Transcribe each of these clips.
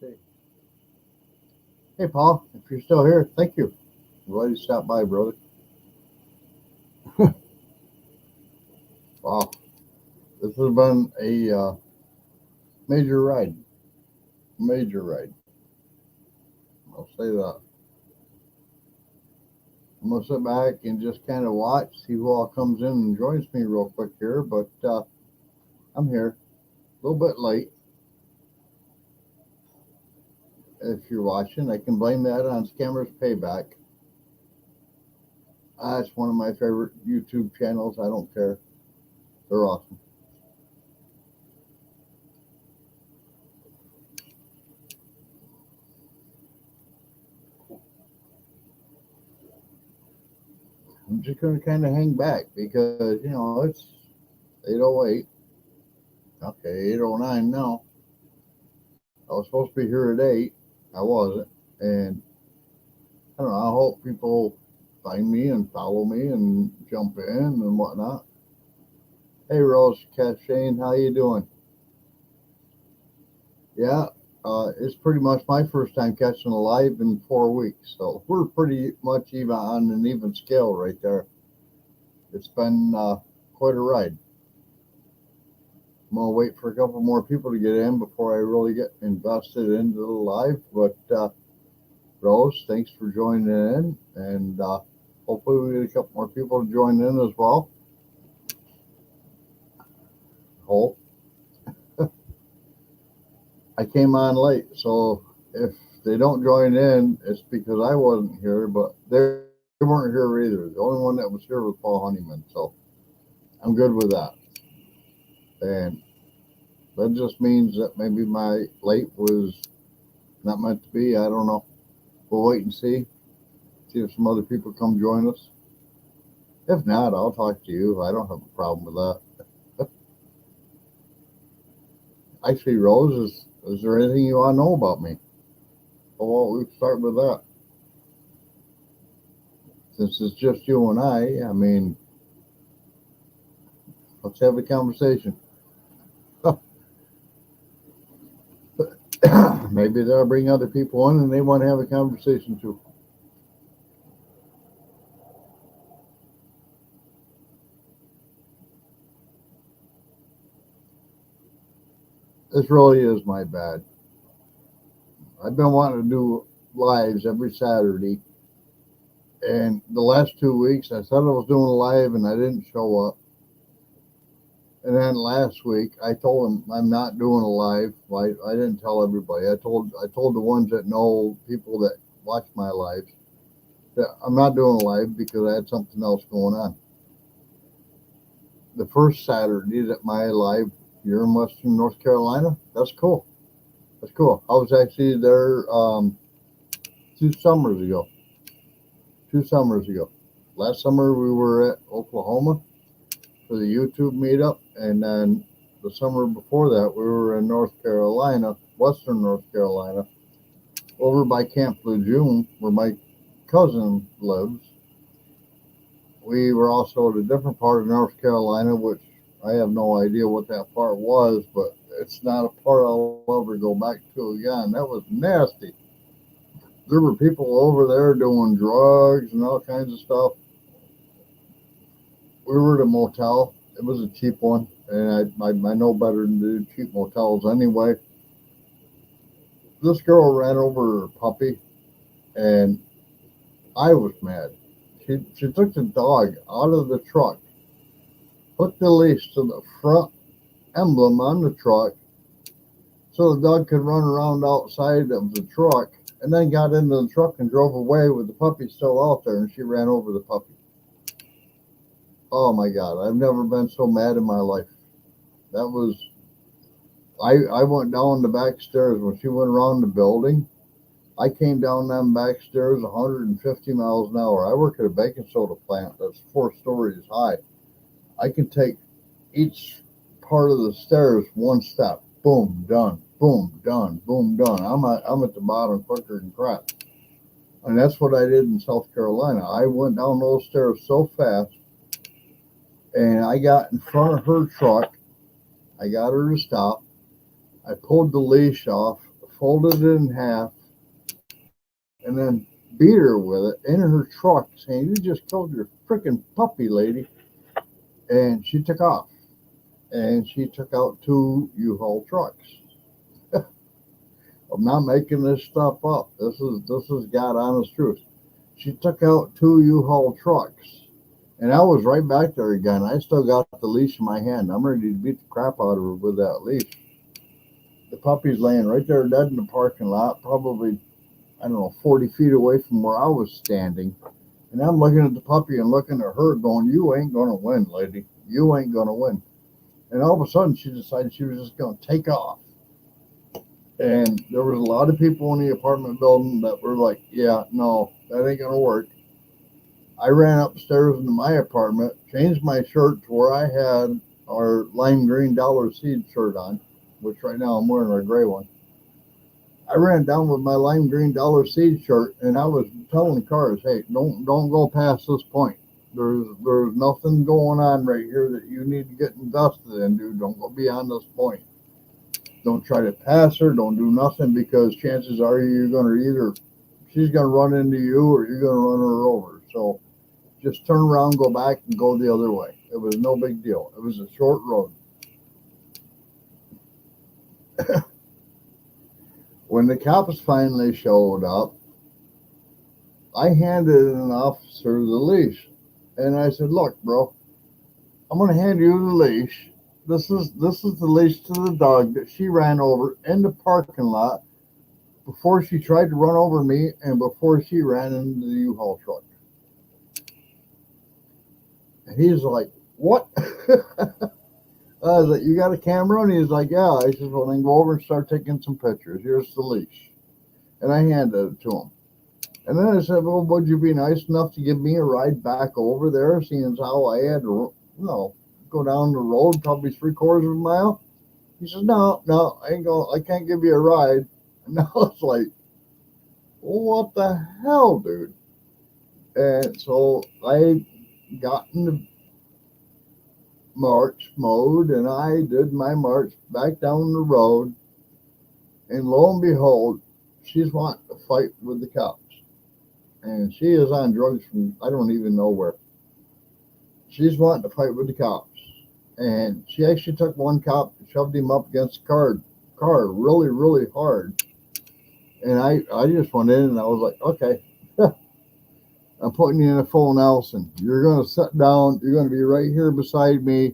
Hey, hey, Paul, if you're still here, thank you. I'm glad you stopped by, brother. Wow, this has been a major ride. Major ride. I'll say that. I'm gonna sit back and just kind of watch, see who all comes in and joins me real quick here. But I'm here, a little bit late. If you're watching, I can blame that on Scammers Payback. It's one of my favorite YouTube channels. I don't care. They're awesome. I'm just gonna kind of hang back because it's 8:08. Okay, 8:09 now. I was supposed to be here at 8. I wasn't. And I don't know, I hope people find me and follow me and jump in and whatnot. Hey, Rose Shane, how you doing? Yeah, it's pretty much my first time catching a live in 4 weeks. So we're pretty much even on an even scale right there. It's been quite a ride. I'm going to wait for a couple more people to get in before I really get invested into the live. But Rose, thanks for joining in, and hopefully we get a couple more people to join in as well. Hope. I came on late, so if they don't join in, it's because I wasn't here, but they weren't here either. The only one that was here was Paul Honeyman, so I'm good with that. And that just means that maybe my late was not meant to be. I don't know. We'll wait and see if some other people come join us. If not, I'll talk to you. I don't have a problem with that. Actually, Rose, is there anything you want to know about me? Well, we start with that. Since it's just you and I mean, let's have a conversation. Maybe they'll bring other people in and they want to have a conversation too. This really is my bad. I've been wanting to do lives every Saturday, and the last 2 weeks I said I was doing a live and I didn't show up. And then last week I told them I'm not doing a live. I didn't tell everybody. I told the ones that know, people that watch my lives, that I'm not doing a live because I had something else going on. The first Saturday that my live here in Western North Carolina, that's cool. That's cool. I was actually there 2 summers ago. 2 summers ago. Last summer we were at Oklahoma for the YouTube meetup, and then the summer before that we were in North Carolina, Western North Carolina, over by Camp Lejeune, where my cousin lives. We were also at a different part of North Carolina, which I have no idea what that part was, but it's not a part I'll ever go back to again. That was nasty. There were people over there doing drugs and all kinds of stuff. We were at a motel. It was a cheap one, and I know better than to do cheap motels anyway. This girl ran over her puppy, and I was mad. She took the dog out of the truck, put the leash to the front emblem on the truck so the dog could run around outside of the truck, and then got into the truck and drove away with the puppy still out there, and she ran over the puppy. Oh my God, I've never been so mad in my life. That was, I went down the back stairs when she went around the building. I came down them back stairs 150 miles an hour. I work at a baking soda plant that's 4 stories high. I can take each part of the stairs one step. Boom, done. Boom, done. Boom, done. I'm at the bottom quicker than crap. And that's what I did in South Carolina. I went down those stairs so fast, and I got in front of her truck. I got her to stop. I pulled the leash off folded it in half, and then beat her with it in her truck, saying, "You just killed your freaking puppy, lady." And she took off, and she took out two U-Haul trucks. I'm not making this stuff up. This is God honest truth. She took out two U-Haul trucks, and I was right back there again. I still got the leash in my hand. I'm ready to beat the crap out of her with that leash. The puppy's laying right there dead in the parking lot, probably, I don't know, 40 feet away from where I was standing. And I'm looking at the puppy and looking at her going, "You ain't going to win, lady. You ain't going to win." And all of a sudden, she decided she was just going to take off. And there was a lot of people in the apartment building that were like, "Yeah, no, that ain't going to work." I ran upstairs into my apartment, changed my shirt to where I had our lime green dollar seed shirt on, which right now I'm wearing our gray one. I ran down with my lime green dollar seed shirt, and I was telling the cars, "Hey, don't go past this point. There's nothing going on right here that you need to get invested in, dude. Don't go beyond this point. Don't try to pass her. Don't do nothing, because chances are she's gonna run into you, or you're gonna run her over. So just turn around, go back, and go the other way." It was no big deal. It was a short road. When the cops finally showed up, I handed an officer the leash, and I said, "Look, bro, I'm going to hand you the leash. This is the leash to the dog that she ran over in the parking lot before she tried to run over me and before she ran into the U-Haul truck." And he's like, "What?" I was like, "You got a camera?" And he's like, "Yeah." I said, "Well, then go over and start taking some pictures. Here's the leash." And I handed it to him. And then I said, "Well, would you be nice enough to give me a ride back over there, seeing as how I had to, go down the road probably 3/4 of a mile?" He says, "No, I can't give you a ride." And I was like, "Well, what the hell, dude?" And so I got into march mode, and I did my march back down the road, and lo and behold, she's wanting to fight with the cops. And she is on drugs from I don't even know where. She's wanting to fight with the cops. And she actually took one cop and shoved him up against the car really, really hard. And I just went in and I was like, "Okay, I'm putting you in a full Nelson. You're going to sit down. You're going to be right here beside me.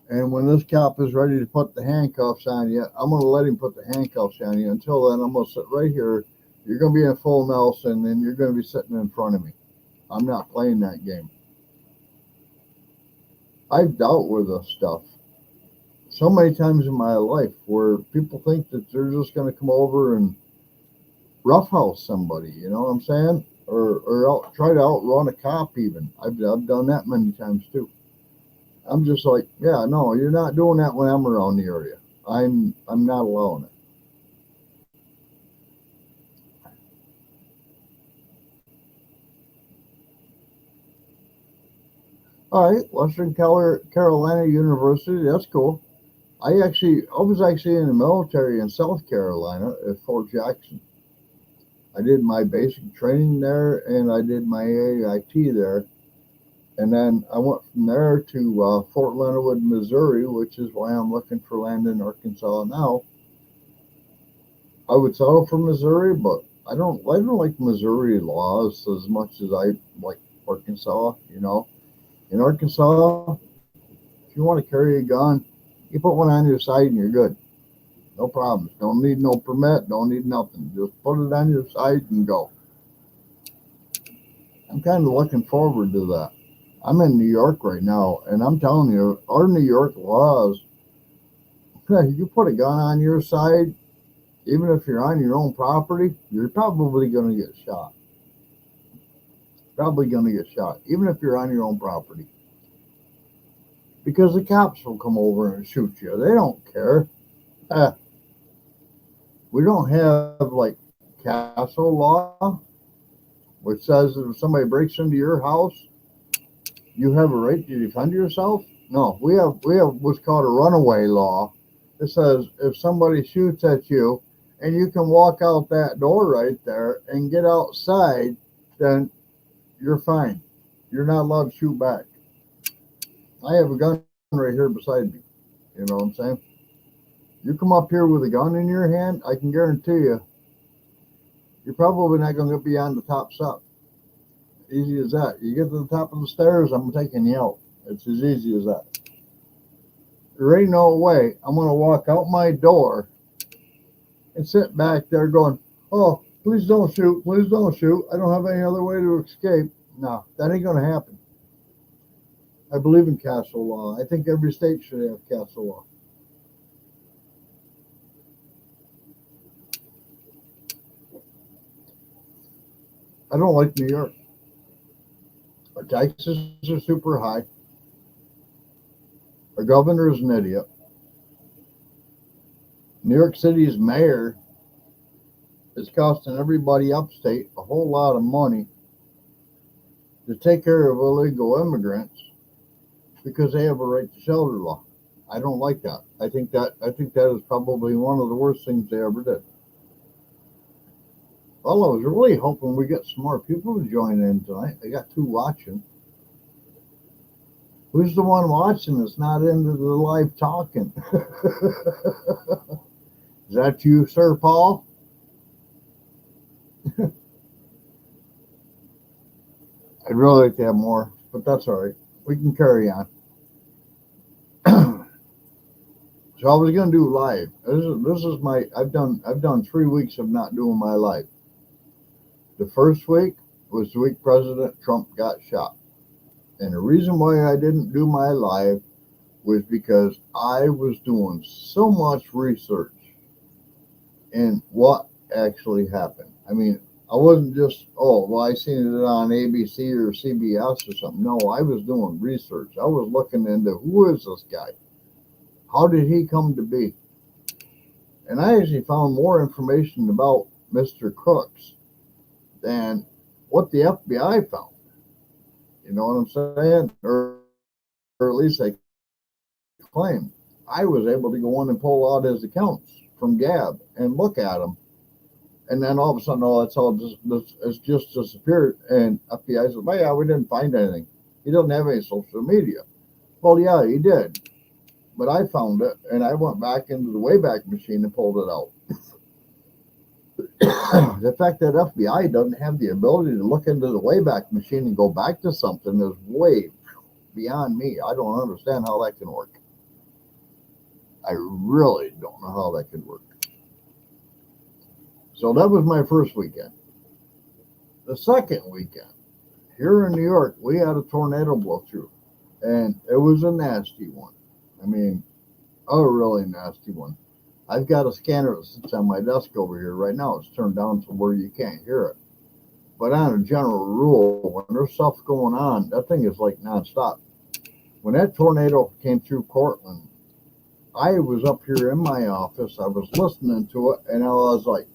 And when this cop is ready to put the handcuffs on you, I'm going to let him put the handcuffs on you. Until then, I'm going to sit right here. You're going to be in full Nelson, and you're going to be sitting in front of me. I'm not playing that game." I've dealt with this stuff so many times in my life where people think that they're just going to come over and roughhouse somebody, you know what I'm saying? Or try to outrun a cop even. I've done that many times too. I'm just like, "Yeah, no, you're not doing that when I'm around the area. I'm not allowing it." All right, Western Carolina University, that's cool. I was actually in the military in South Carolina at Fort Jackson. I did my basic training there, and I did my AIT there. And then I went from there to Fort Leonard Wood, Missouri, which is why I'm looking for land in Arkansas now. I would settle for Missouri, but I don't like Missouri laws as much as I like Arkansas. In Arkansas, if you want to carry a gun, you put one on your side and you're good. No problems. Don't need no permit. Don't need nothing. Just put it on your side and go. I'm kind of looking forward to that. I'm in New York right now, and I'm telling you, our New York laws, you put a gun on your side, even if you're on your own property, you're probably going to get shot. Probably going to get shot, even if you're on your own property. Because the cops will come over and shoot you. They don't care. Uh, we don't have like castle law, which says that if somebody breaks into your house, you have a right to defend yourself. No, we have what's called a runaway law. It says if somebody shoots at you and you can walk out that door right there and get outside, then you're fine. You're not allowed to shoot back. I have a gun right here beside me. You know what I'm saying? You come up here with a gun in your hand, I can guarantee you're probably not going to get beyond the top step. Easy as that. You get to the top of the stairs, I'm taking you out. It's as easy as that. There ain't no way I'm going to walk out my door and sit back there going, oh, please don't shoot. Please don't shoot. I don't have any other way to escape. No, that ain't going to happen. I believe in castle law. I think every state should have castle law. I don't like New York. Our taxes are super high. Our governor is an idiot. New York City's mayor is costing everybody upstate a whole lot of money to take care of illegal immigrants because they have a right to shelter law. I don't like that. I think that is probably one of the worst things they ever did. Well, I was really hoping we get some more people to join in tonight. I got two watching. Who's the one watching that's not into the live talking? Is that you, Sir Paul? I'd really like to have more, but that's all right. We can carry on. So I was gonna do live. This is my I've done 3 weeks of not doing my live. The first week was the week President Trump got shot. And the reason why I didn't do my live was because I was doing so much research in what actually happened. I mean, I wasn't just, oh, well, I seen it on ABC or CBS or something. No, I was doing research. I was looking into who is this guy? How did he come to be? And I actually found more information about Mr. Cooks than what the FBI found. You know what I'm saying? Or at least they claim. I was able to go in and pull out his accounts from Gab and look at them. And then all of a sudden, oh, it's all it's just disappeared. And FBI says, well, yeah, we didn't find anything. He doesn't have any social media. Well, yeah, he did. But I found it, and I went back into the Wayback Machine and pulled it out. The fact that FBI doesn't have the ability to look into the Wayback Machine and go back to something is way beyond me. I don't understand how that can work. I really don't know how that could work. So that was my first weekend. The second weekend, here in New York, we had a tornado blow through, and it was a nasty one. I mean, a really nasty one. I've got a scanner that sits on my desk over here right now. It's turned down to where you can't hear it. But on a general rule, when there's stuff going on, that thing is like nonstop. When that tornado came through Portland, I was up here in my office. I was listening to it, and I was like,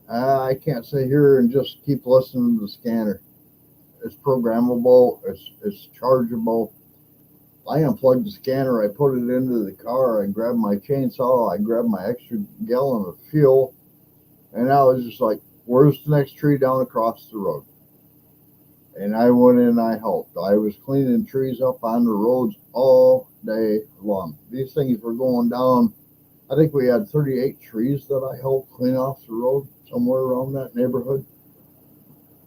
I can't sit here and just keep listening to the scanner. It's programmable. It's chargeable. I unplugged the scanner. I put it into the car. I grabbed my chainsaw. I grabbed my extra gallon of fuel, and I was just like, "Where's the next tree down across the road?" And I went in and I helped. I was cleaning trees up on the roads all day long. These things were going down. I think we had 38 trees that I helped clean off the road, somewhere around that neighborhood.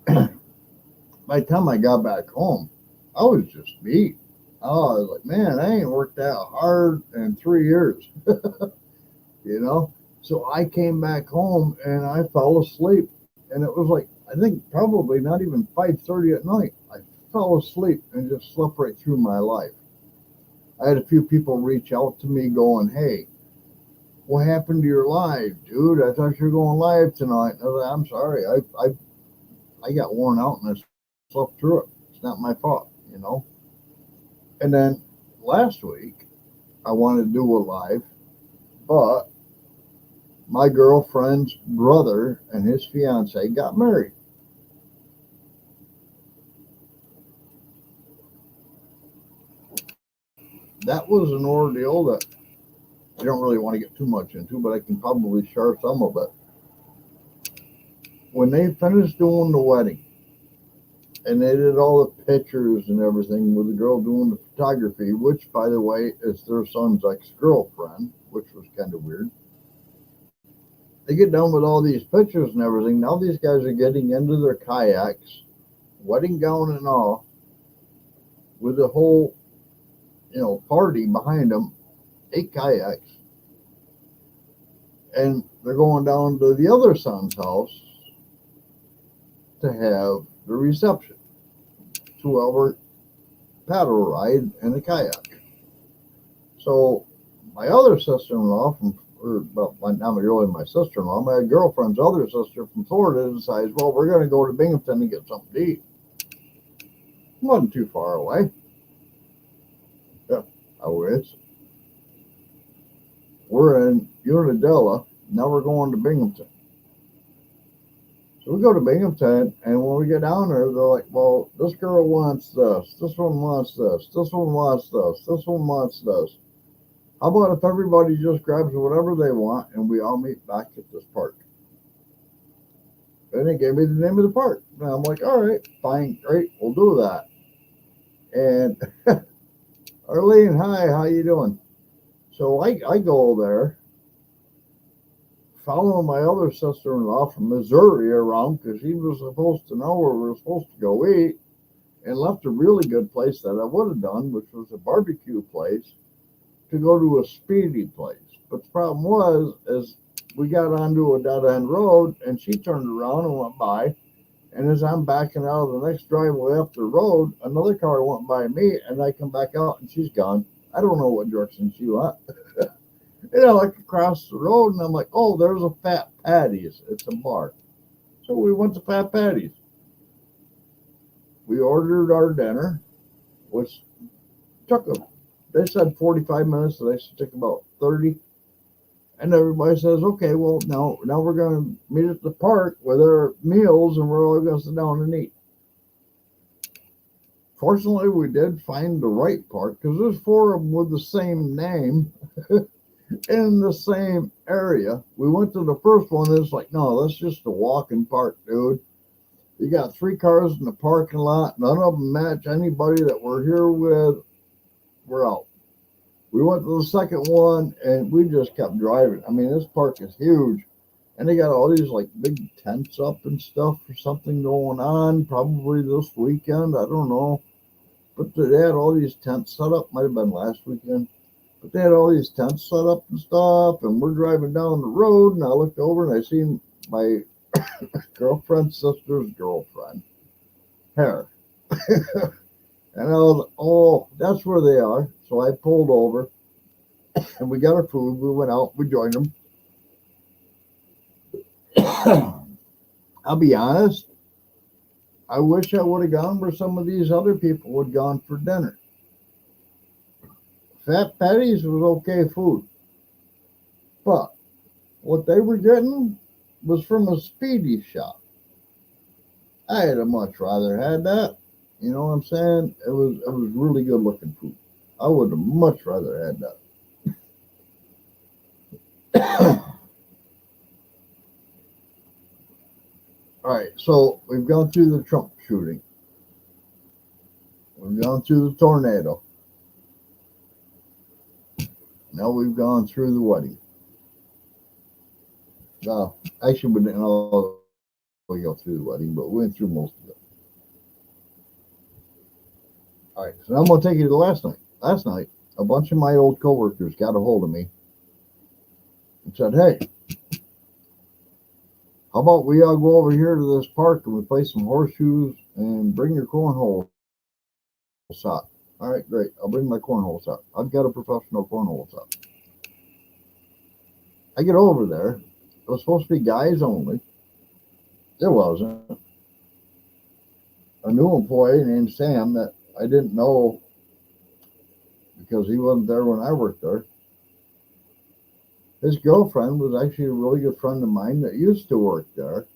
By the time I got back home, I was just beat. I was like, man, I ain't worked that hard in 3 years, you know? So I came back home and I fell asleep. And it was like, I think probably not even 5:30 at night. I fell asleep and just slept right through my life. I had a few people reach out to me going, hey, what happened to your live, dude? I thought you were going live tonight. And I was like, I'm sorry. I got worn out and I slept through it. It's not my fault, you know? And then last week, I wanted to do a live, but my girlfriend's brother and his fiance got married. That was an ordeal that I don't really want to get too much into, but I can probably share some of it. When they finished doing the wedding, and they did all the pictures and everything with the girl doing the photography, which, by the way, is their son's ex-girlfriend, which was kind of weird. They get done with all these pictures and everything. Now these guys are getting into their kayaks, wedding gown and all, with the whole, party behind them, 8 kayaks, and they're going down to the other son's house to have the reception. 2 hour paddle ride in a kayak. So my other sister-in-law not really my sister-in-law, my girlfriend's other sister from Florida decides, well, we're going to go to Binghamton and get something to eat. It wasn't too far away. Yeah, I wish. We're in Unadilla. Now we're going to Binghamton. So we go to Binghamton, and when we get down there, they're like, well, this girl wants this, this one wants this, this one wants this, this one wants this. How about if everybody just grabs whatever they want and we all meet back at this park? And they gave me the name of the park. And I'm like, all right, fine, great, we'll do that. And Arlene, hi, how you doing? So I go there, following my other sister-in-law from Missouri around because she was supposed to know where we were supposed to go eat, and left a really good place that I would have done, which was a barbecue place, to go to a speedy place. But the problem was, is we got onto a dead-end road, and she turned around and went by, and as I'm backing out of the next driveway up the road, another car went by me, and I come back out, and she's gone. I don't know what direction she went. Like across the road, and I'm like, oh, there's a Fat Patty's. It's a bar. So we went to Fat Patty's. We ordered our dinner, which took they said 45 minutes, so they should take about 30. And everybody says, okay, well, now we're going to meet at the park with our meals, and we're all going to sit down and eat. Fortunately, we did find the right park, because there's 4 of them with the same name in the same area. We went to the first one, and it's like, no, that's just a walking park, dude. You got 3 cars in the parking lot. None of them match anybody that we're here with. We're out. We went to the second one, and we just kept driving. I mean, this park is huge, and they got all these like big tents up and stuff for something going on, probably this weekend. I don't know, but they had all these tents set up. Might have been last weekend, but they had all these tents set up and stuff. And we're driving down the road, and I looked over and I seen my girlfriend's sister's girlfriend hair. And I was like, oh, that's where they are. So I pulled over, and we got our food. We went out. We joined them. I'll be honest. I wish I would have gone where some of these other people had gone for dinner. Fat Patty's was okay food. But what they were getting was from a speedy shop. I had much rather had that. You know what I'm saying? It was really good looking food. I would have much rather had that. All right, so we've gone through the Trump shooting. We've gone through the tornado. Now we've gone through the wedding. Well, actually, we didn't all go through the wedding, but we went through most of it. All right, so now I'm going to take you to last night. Last night, a bunch of my old coworkers got a hold of me and said, hey, how about we all go over here to this park and we play some horseshoes and bring your cornhole set. All right, great. I'll bring my cornhole set. I've got a professional cornhole set. I get over there. It was supposed to be guys only. It wasn't. A new employee named Sam that I didn't know because he wasn't there when I worked there. His girlfriend was actually a really good friend of mine that used to work there.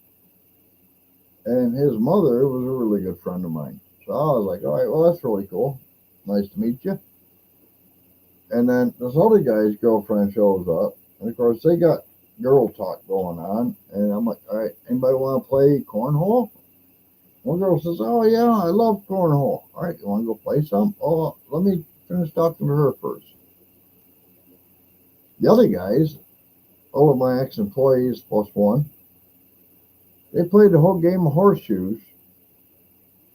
And his mother was a really good friend of mine. So I was like, all right, well, that's really cool. Nice to meet you. And then this other guy's girlfriend shows up. And of course, they got girl talk going on. And I'm like, all right, anybody want to play cornhole? One girl says, oh, yeah, I love cornhole. All right, you want to go play some? Oh, let me finish talking to her first. The other guys, all of my ex-employees plus one, they played the whole game of horseshoes,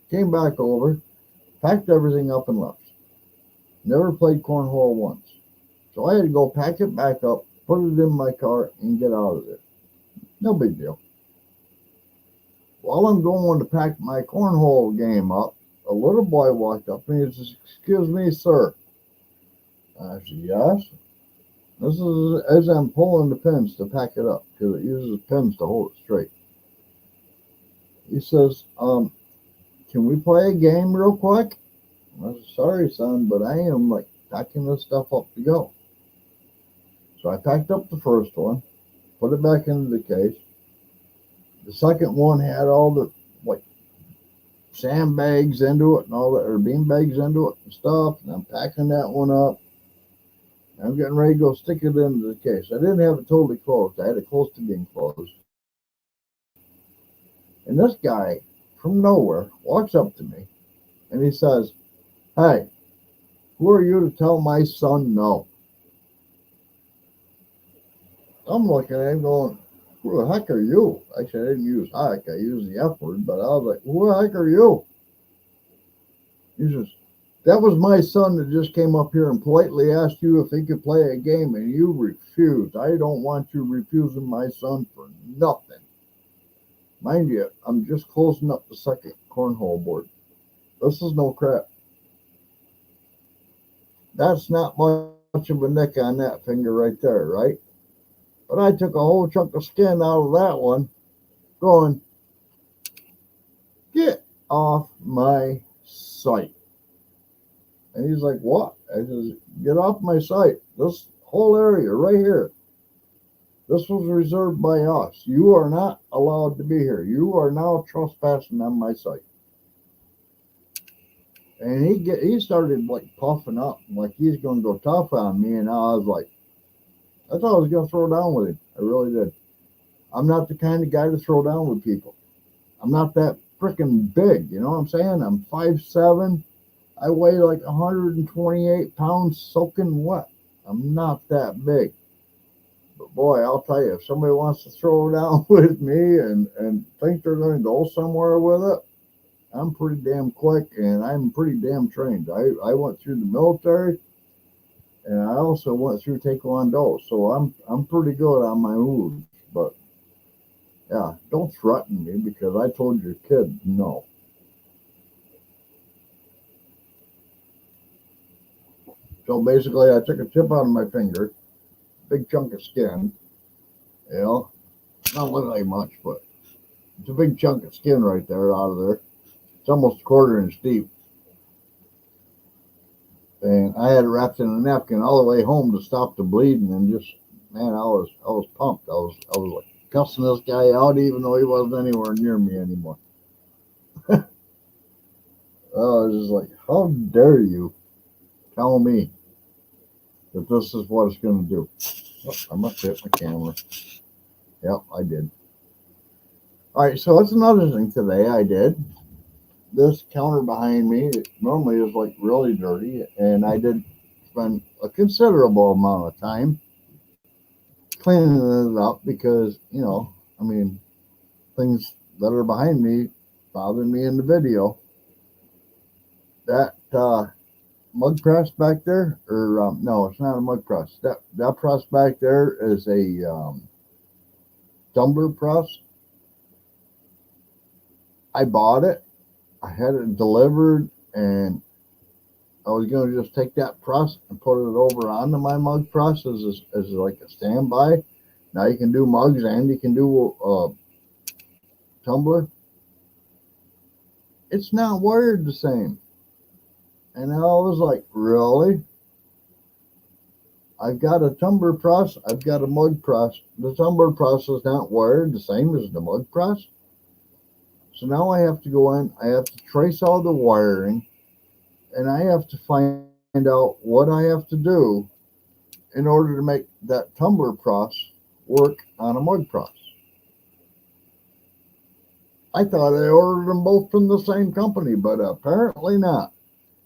came back over, packed everything up and left. Never played cornhole once. So I had to go pack it back up, put it in my car, and get out of there. No big deal. While I'm going to pack my cornhole game up, a little boy walked up to me and says, excuse me, sir. I said, yes. This is as I'm pulling the pins to pack it up, because it uses pins to hold it straight. He says, can we play a game real quick? I said, sorry, son, but I am like packing this stuff up to go. So I packed up the first one, put it back into the case. The second one had all the like sandbags into it and all that, or bean bags into it and stuff. And I'm packing that one up. I'm getting ready to go stick it into the case. I didn't have it totally closed. I had it close to being closed. And this guy from nowhere walks up to me and he says, hey, who are you to tell my son no? I'm looking at him going, who the heck are you? Actually, I didn't use heck. I used the F word, but I was like, who the heck are you? He says, that was my son that just came up here and politely asked you if he could play a game, and you refused. I don't want you refusing my son for nothing. Mind you, I'm just closing up the second cornhole board. This is no crap. That's not much of a nick on that finger right there, right? But I took a whole chunk of skin out of that one, going, get off my sight. And he's like, what? I says, get off my sight. This whole area right here, this was reserved by us. You are not allowed to be here. You are now trespassing on my site. And he started like puffing up, like he's going to go tough on me. And I was like, I thought I was going to throw down with him. I really did. I'm not the kind of guy to throw down with people. I'm not that freaking big. You know what I'm saying? I'm 5'7". I weigh like 128 pounds soaking wet. I'm not that big. But boy, I'll tell you, if somebody wants to throw down with me and think they're going to go somewhere with it, I'm pretty damn quick and I'm pretty damn trained. I went through the military and I also went through Taekwondo, so I'm pretty good on my moves. But yeah, don't threaten me because I told your kid no. So basically, I took a chip out of my finger, big chunk of skin. You know, not look like much, but it's a big chunk of skin right there out of there. It's almost a quarter inch deep. And I had it wrapped in a napkin all the way home to stop the bleeding, and just man, I was pumped. I was like cussing this guy out even though he wasn't anywhere near me anymore. I was just like, how dare you tell me that this is what it's going to do? Oh, I must hit my camera. Yep, I did. All right, so that's another thing today I did. This counter behind me normally is like really dirty, and I did spend a considerable amount of time cleaning it up because, you know, I mean, things that are behind me bother me in the video. That mug press back there, or no, it's not a mug press. That press back there is a tumbler press. I bought it. I had it delivered, and I was going to just take that press and put it over onto my mug press as like a standby. Now you can do mugs and you can do tumbler. It's not wired the same. And I was like, really? I've got a tumbler press. I've got a mug press. The tumbler press is not wired the same as the mug press. So now I have to go in. I have to trace all the wiring. And I have to find out what I have to do in order to make that tumbler press work on a mug press. I thought I ordered them both from the same company, but apparently not.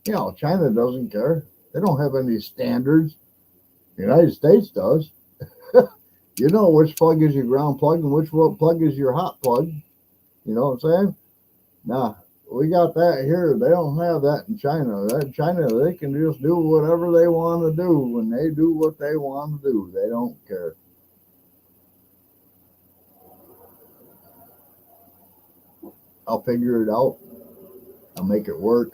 You know, China doesn't care. They don't have any standards. The United States does. You know which plug is your ground plug and which plug is your hot plug. You know what I'm saying? Nah, we got that here. They don't have that in China. In China, they can just do whatever they want to do, and they do what they want to do. They don't care. I'll figure it out. I'll make it work.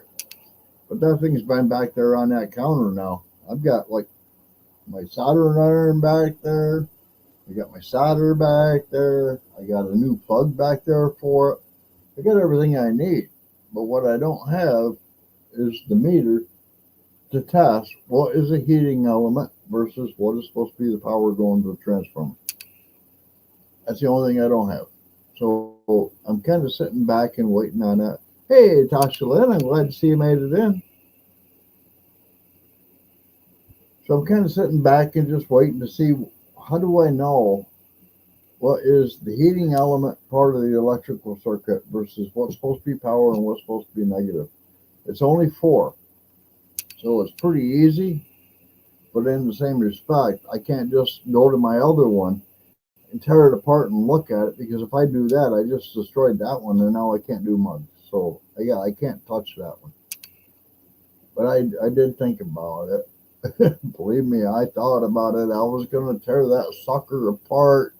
But that thing's been back there on that counter now. I've got like my soldering iron back there. I got my solder back there. I got a new plug back there for it. I got everything I need. But what I don't have is the meter to test what is a heating element versus what is supposed to be the power going to the transformer. That's the only thing I don't have. So I'm kind of sitting back and waiting on that. Hey, Tasha Lynn, I'm glad to see you made it in. So I'm kind of sitting back and just waiting to see, how do I know what is the heating element part of the electrical circuit versus what's supposed to be power and what's supposed to be negative. It's only 4. So it's pretty easy, but in the same respect, I can't just go to my other one and tear it apart and look at it, because if I do that, I just destroyed that one and now I can't do mugs. So yeah, I can't touch that one. But I did think about it. Believe me, I thought about it. I was going to tear that sucker apart,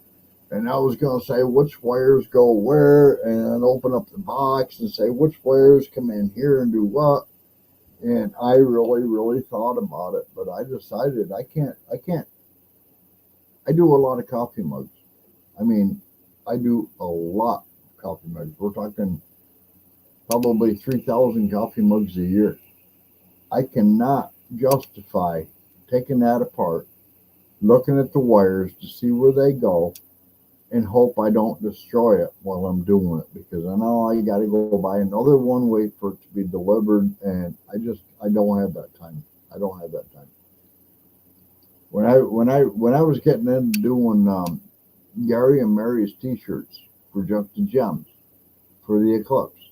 and I was going to say which wires go where, and open up the box and say which wires come in here and do what. And I really, really thought about it, but I decided I can't. I do a lot of coffee mugs. I mean, I do a lot of coffee mugs. We're talking probably 3,000 coffee mugs a year. I cannot justify taking that apart, looking at the wires to see where they go, and hope I don't destroy it while I'm doing it, because I know I got to go buy another one, wait for it to be delivered, and I don't have that time. I don't have that time. When I was getting into doing Gary and Mary's T-shirts for Junk to Gems for the Eclipse,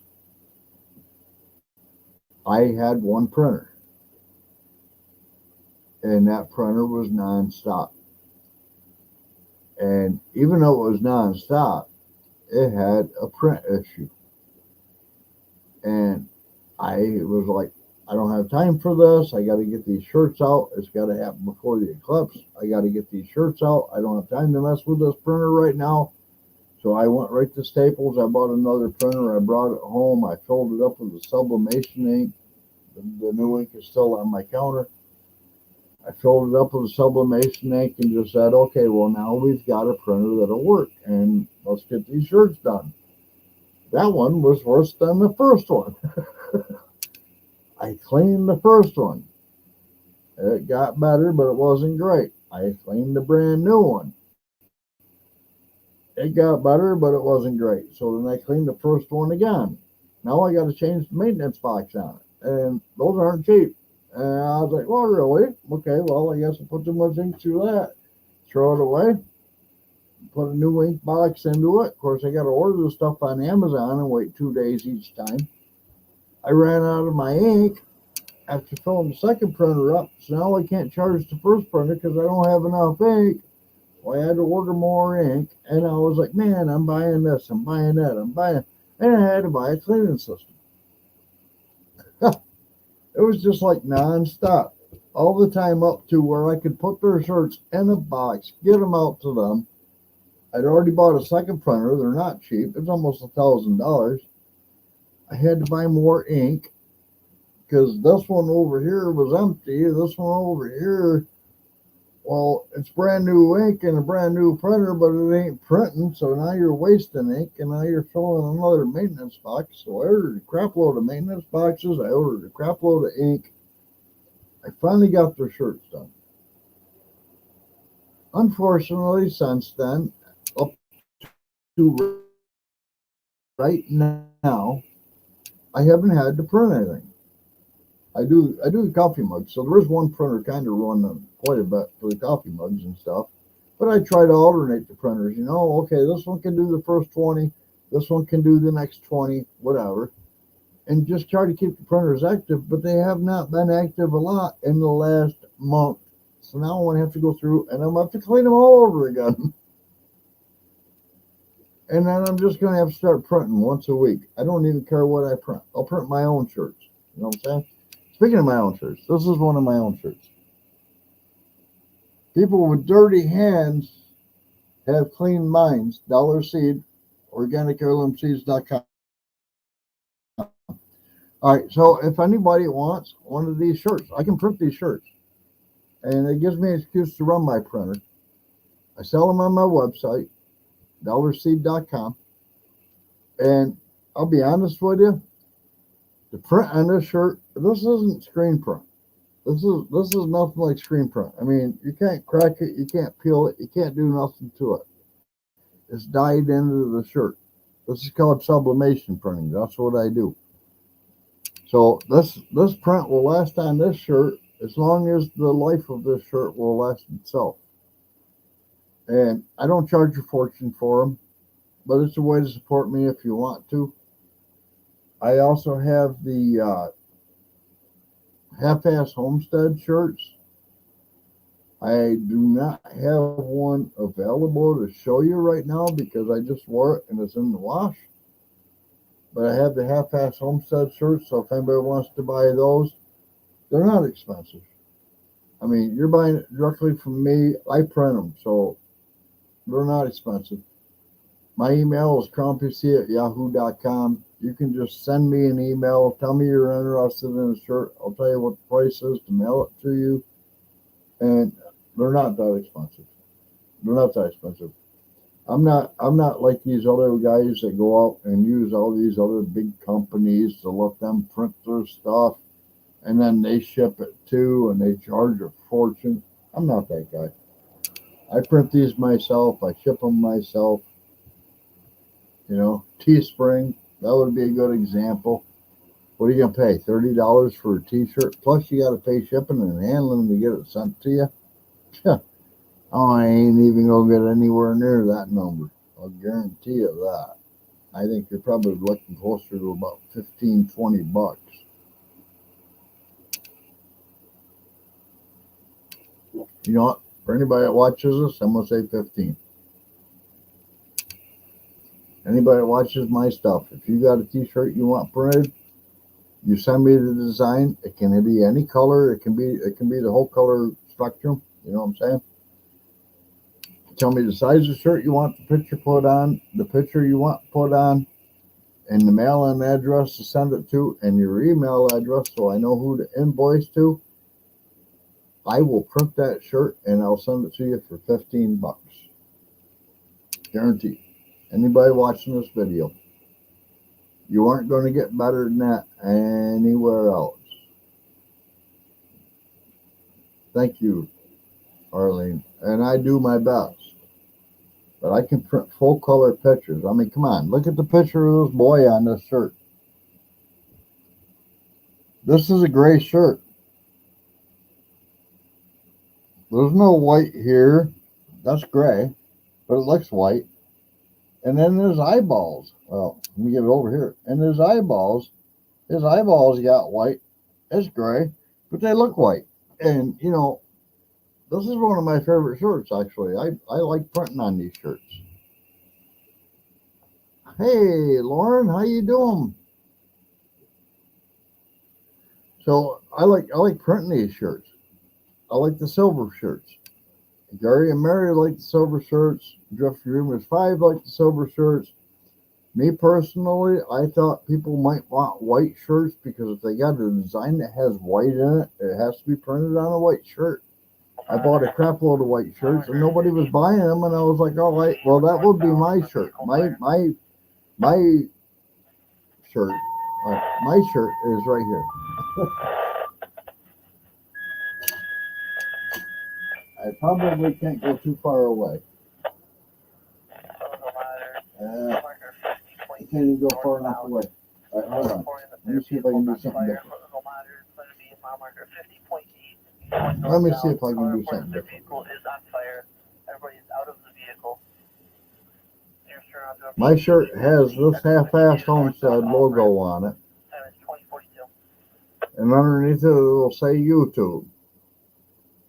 I had one printer, and that printer was nonstop. And even though it was nonstop, it had a print issue. And I was like, I don't have time for this. I got to get these shirts out. It's got to happen before the eclipse. I got to get these shirts out. I don't have time to mess with this printer right now. So I went right to Staples. I bought another printer. I brought it home. I filled it up with the sublimation ink. The new ink is still on my counter. I filled it up with sublimation ink and just said, okay, well, now we've got a printer that'll work, and let's get these shirts done. That one was worse than the first one. I cleaned the first one. It got better, but it wasn't great. I cleaned the brand new one. It got better, but it wasn't great. So then I cleaned the first one again. Now I got to change the maintenance box on it, and those aren't cheap. And I was like, well, really? Okay, well, I guess I put too much ink through that. Throw it away. Put a new ink box into it. Of course, I got to order the stuff on Amazon and wait 2 days each time. I ran out of my ink after filling the second printer up, so now I can't charge the first printer because I don't have enough ink. Well, I had to order more ink, and I was like, man, I'm buying this, I'm buying that, I'm buying, and I had to buy a cleaning system. It was just like nonstop, all the time up to where I could put their shirts in a box, get them out to them. I'd already bought a second printer. They're not cheap. It's almost $1,000. I had to buy more ink because this one over here was empty. This one over here, well, it's brand new ink and a brand new printer, but it ain't printing. So now you're wasting ink, and now you're filling another maintenance box. So I ordered a crap load of maintenance boxes. I ordered a crap load of ink. I finally got their shirts done. Unfortunately, since then, up to right now, I haven't had to print anything. I do the coffee mugs. So there is one printer kind of running quite a bit for the coffee mugs and stuff. But I try to alternate the printers. Okay, this one can do the first 20, this one can do the next 20, whatever, and just try to keep the printers active. But they have not been active a lot in the last month. So now I'm going to have to go through and I'm going to have to clean them all over again. And then I'm just going to have to start printing once a week. I don't even care what I print. I'll print my own shirts. You know what I'm saying? Speaking of my own shirts, this is one of my own shirts. People with dirty hands have clean minds. Dollar Seed, organicheirloomseeds.com. All right, so if anybody wants one of these shirts, I can print these shirts. And it gives me an excuse to run my printer. I sell them on my website, dollarseed.com. And I'll be honest with you, the print on this shirt, this isn't screen print. This is nothing like screen print. I mean, you can't crack it, you can't peel it, you can't do nothing to it. It's dyed into the shirt. This is called sublimation printing. That's what I do. So this print will last on this shirt as long as the life of this shirt will last itself. And I don't charge a fortune for them, but it's a way to support me if you want to. I also have the HalfAss Homestead shirts. I do not have one available to show you right now because I just wore it and it's in the wash. But I have the HalfAss Homestead shirts, so if anybody wants to buy those, they're not expensive. I mean, you're buying it directly from me. I print them, so they're not expensive. My email is crumpyc@yahoo.com. You can just send me an email. Tell me you're interested in a shirt. I'll tell you what the price is to mail it to you. And they're not that expensive. They're not that expensive. I'm not like these other guys that go out and use all these other big companies to let them print their stuff and then they ship it too and they charge a fortune. I'm not that guy. I print these myself. I ship them myself. Teespring, that would be a good example. What are you gonna pay? $30 for a T-shirt? Plus you got to pay shipping and handling to get it sent to you. Oh, I ain't even gonna get anywhere near that number. I'll guarantee you that. I think you're probably looking closer to about $15-20. You know what? For anybody that watches this, I'm gonna say 15. Anybody that watches my stuff, if you got a T-shirt you want printed, you send me the design. It can be any color. It can be the whole color spectrum. You know what I'm saying? Tell me the size of shirt you want the picture put on, the picture you want put on, and the mailing address to send it to, and your email address so I know who to invoice to. I will print that shirt and I'll send it to you for $15. Guaranteed. Anybody watching this video, you aren't going to get better than that anywhere else. Thank you, Arlene. And I do my best. But I can print full color pictures. I mean, come on. Look at the picture of this boy on this shirt. This is a gray shirt. There's no white here. That's gray. But it looks white. And then there's eyeballs. Well, let me get it over here. And there's eyeballs. His eyeballs got white. It's gray. But they look white. And, this is one of my favorite shirts, actually. I like printing on these shirts. Hey, Lauren, how you doing? So I like printing these shirts. I like the silver shirts. Gary and Mary like the silver shirts. Drift Rumors 5 like the silver shirts. Me personally, I thought people might want white shirts because if they got a design that has white in it, it has to be printed on a white shirt. I bought a crap load of white shirts and nobody was buying them, and I was like, all right, well, that would be my shirt. My shirt. My shirt is right here. I probably can't go too far away. I can't even go far enough away. All right, hold on. Let me see if I can do something different. mile marker 50.8. Let me see if I can do something The different. vehicle is on fire. Everybody is out of the vehicle. My shirt has this HalfAss Homestead logo on it, Time is 20:42. and underneath it will say YouTube.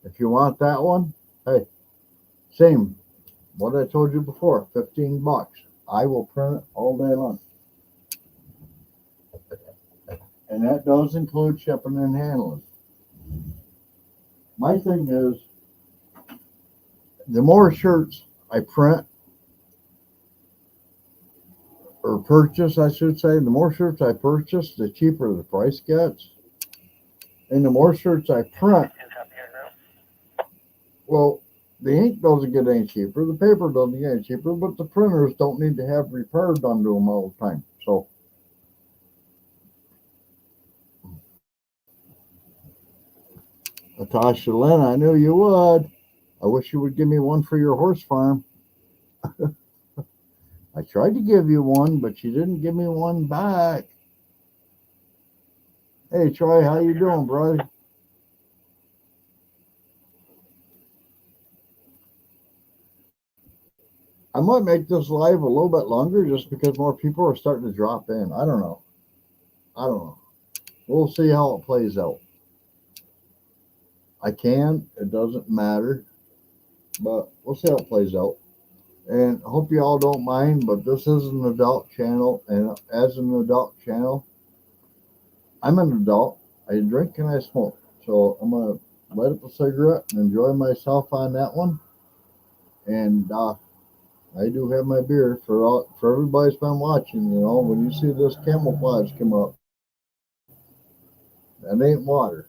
If you want that one, hey, same. What I told you before, $15. I will print it all day long. And that does include shipping and handling. My thing is, the more shirts I print, or purchase, I should say, the more shirts I purchase, the cheaper the price gets. And the more shirts I print, well, the ink doesn't get any cheaper, the paper doesn't get any cheaper, but the printers don't need to have repair done to them all the time. So, Natasha Lynn, I knew you would. I wish you would give me one for your horse farm. I tried to give you one, but you didn't give me one back. Hey, Troy, how you doing, brother? I might make this live a little bit longer just because more people are starting to drop in. I don't know. We'll see how it plays out. I can. It doesn't matter. But we'll see how it plays out. And hope you all don't mind, but this is an adult channel. And as an adult channel, I'm an adult. I drink and I smoke. So I'm going to light up a cigarette and enjoy myself on that one. And I do have my beer for everybody's been watching. You know, when you see this camouflage come up, that ain't water.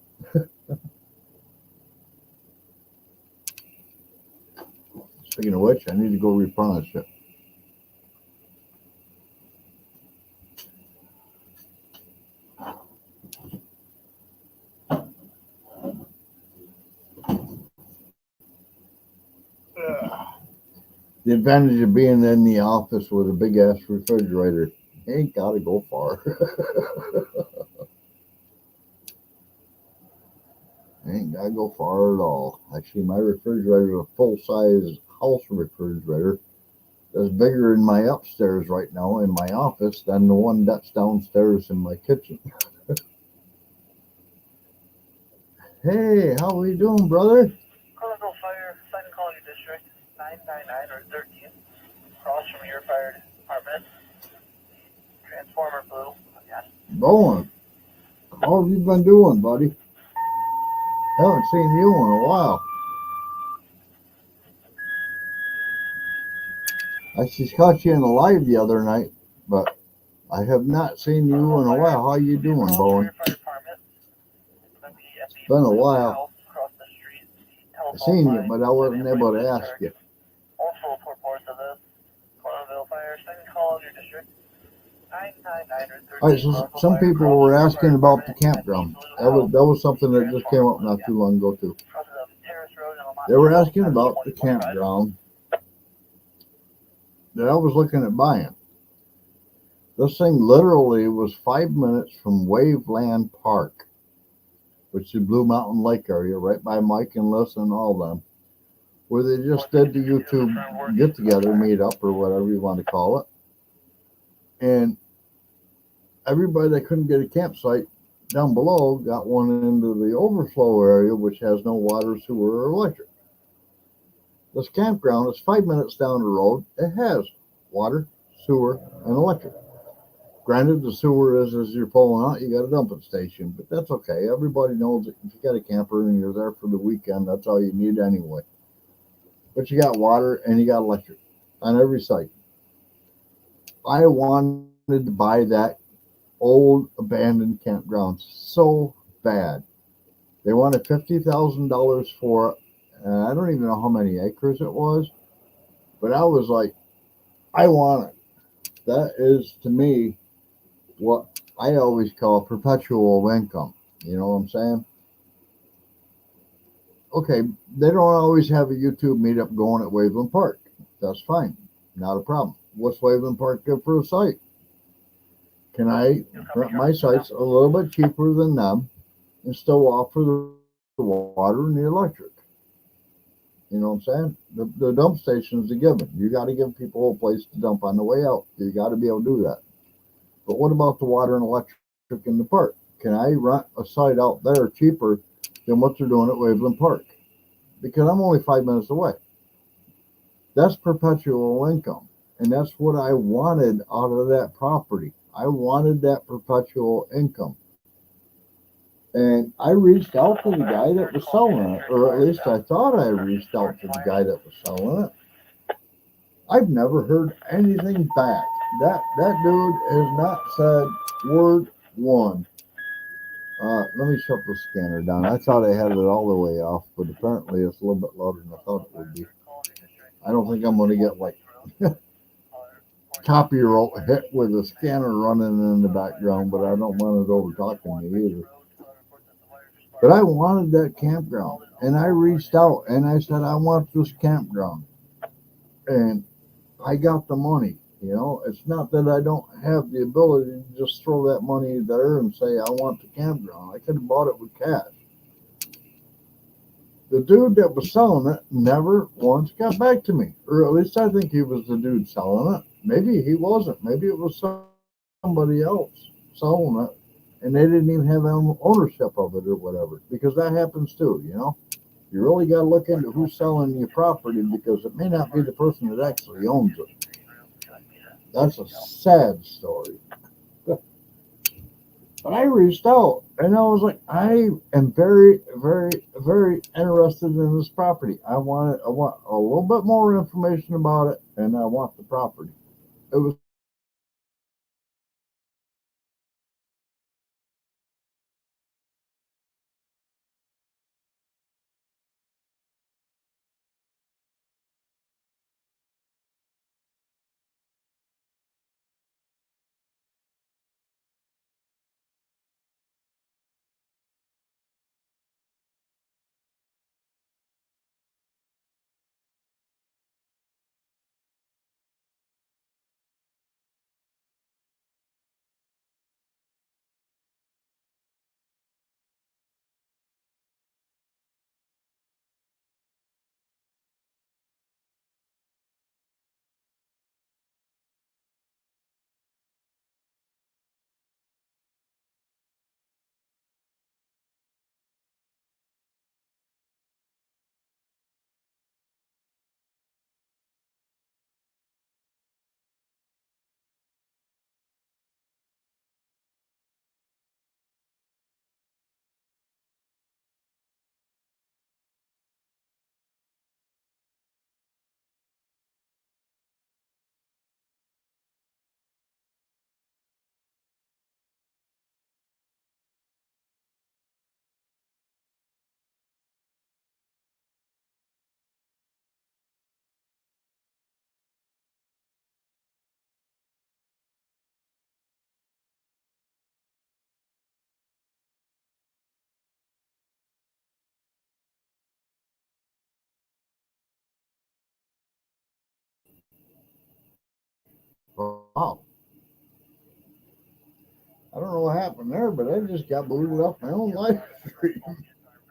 Speaking of which, I need to go replenish it. The advantage of being in the office with a big ass refrigerator, you ain't gotta go far. Ain't gotta go far at all. Actually, my refrigerator is a full size house refrigerator. That's bigger in my upstairs right now in my office than the one that's downstairs in my kitchen. Hey, how we doing, brother? Colorado Fire, Second Colony District, 999 or 13, across from your fire department. Transformer blue again. Bowen, how have you been doing, buddy? Haven't seen you in a while. I just caught you in a live the other night, but I have not seen you in a while. How you doing, Bowen? It's been a while. I seen you, but I wasn't able to ask you. Also reports of this Colorado Fire, Second Colony District, 999 or 13. All right, so some people were asking about the campground. That was something that just came up not too long ago too. They were asking about the campground that I was looking at buying. This thing literally was 5 minutes from Waveland Park, which is Blue Mountain Lake area, right by Mike and Liz and all them, where they just did the YouTube get together, meet up, or whatever you want to call it. And everybody that couldn't get a campsite down below got one into the overflow area, which has no water, sewer, or electric. This campground is 5 minutes down the road. It has water, sewer, and electric. Granted, the sewer is as you're pulling out, you got a dumping station, but that's okay. Everybody knows that if you got a camper and you're there for the weekend, that's all you need anyway. But you got water and you got electric on every site. I wanted to buy that old abandoned campground so bad. They wanted $50,000 for it. I don't even know how many acres it was, but I was like, I want it. That is, to me, what I always call perpetual income. You know what I'm saying? Okay, they don't always have a YouTube meetup going at Waveland Park. That's fine. Not a problem. What's Waveland Park good for a site? Can I rent my sites a little bit cheaper than them and still offer the water and the electric. You know what I'm saying? The dump station's a given. You got to give people a place to dump on the way out. You got to be able to do that. But what about the water and electric in the park? Can I rent a site out there cheaper than what they're doing at Waveland Park? Because I'm only 5 minutes away. That's perpetual income. And that's what I wanted out of that property. I wanted that perpetual income. And I reached out to the guy that was selling it, or at least I thought I reached out to the guy that was selling it. I've never heard anything back. That dude has not said word one. Let me shut the scanner down. I thought I had it all the way off, but apparently it's a little bit louder than I thought it would be. I don't think I'm going to get like copyright hit with a scanner running in the background, but I don't want it over talking me either. But I wanted that campground, and I reached out and I said, I want this campground. And I got the money. You know, it's not that I don't have the ability to just throw that money there and say, I want the campground. I could have bought it with cash. The dude that was selling it never once got back to me. Or at least I think he was the dude selling it. Maybe he wasn't. Maybe it was somebody else selling it. And they didn't even have ownership of it or whatever. Because that happens too, you know. You really got to look into who's selling your property because it may not be the person that actually owns it. That's a sad story. But I reached out and I was like, I am very, very, very interested in this property. I want a little bit more information about it, and I want the property. It was wow. I don't know what happened there, but I just got booted off my own live stream.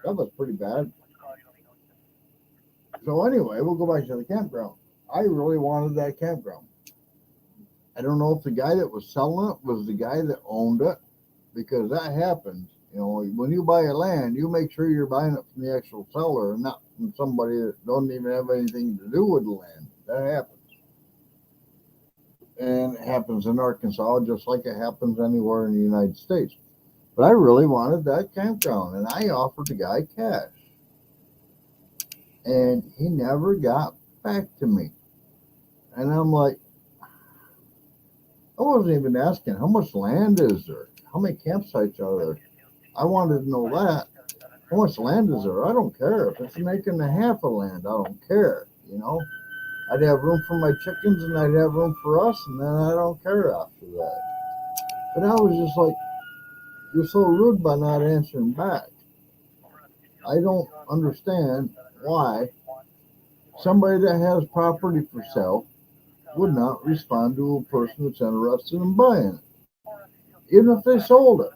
That was pretty bad. So anyway, we'll go back to the campground. I really wanted that campground. I don't know if the guy that was selling it was the guy that owned it, because that happens. You know, when you buy a land, you make sure you're buying it from the actual seller and not from somebody that don't even have anything to do with the land. That happens. And it happens in Arkansas just like it happens anywhere in the United States. But I really wanted that campground, and I offered the guy cash. And he never got back to me. And I'm like, I wasn't even asking, how much land is there? How many campsites are there? I wanted to know that. How much land is there? I don't care. If it's an acre and a half of land, I don't care. You know, I'd have room for my chickens and I'd have room for us, and then I don't care after that. But I was just like, you're so rude by not answering back. I don't understand why somebody that has property for sale would not respond to a person that's interested in buying it, even if they sold it.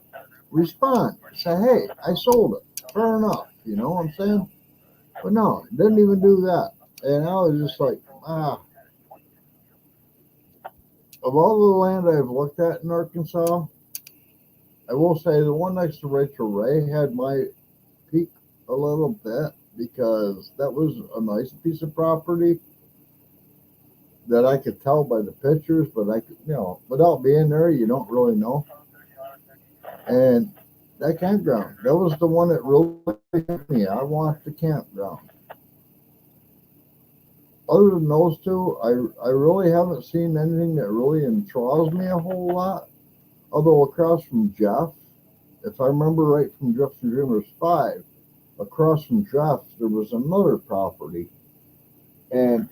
respond. Say, hey, I sold it. Fair enough. You know what I'm saying? But no, didn't even do that. And I was just like, of all the land I've looked at in Arkansas, I will say the one next to Rachel Ray had my peak a little bit because that was a nice piece of property that I could tell by the pictures, but I could, without being there, you don't really know. And that campground, that was the one that really hit me. I want the campground. Other than those two, I really haven't seen anything that really enthralls me a whole lot. Although across from Jeff, if I remember right from Jeff's and Dreamers 5, across from Jeff, there was another property. And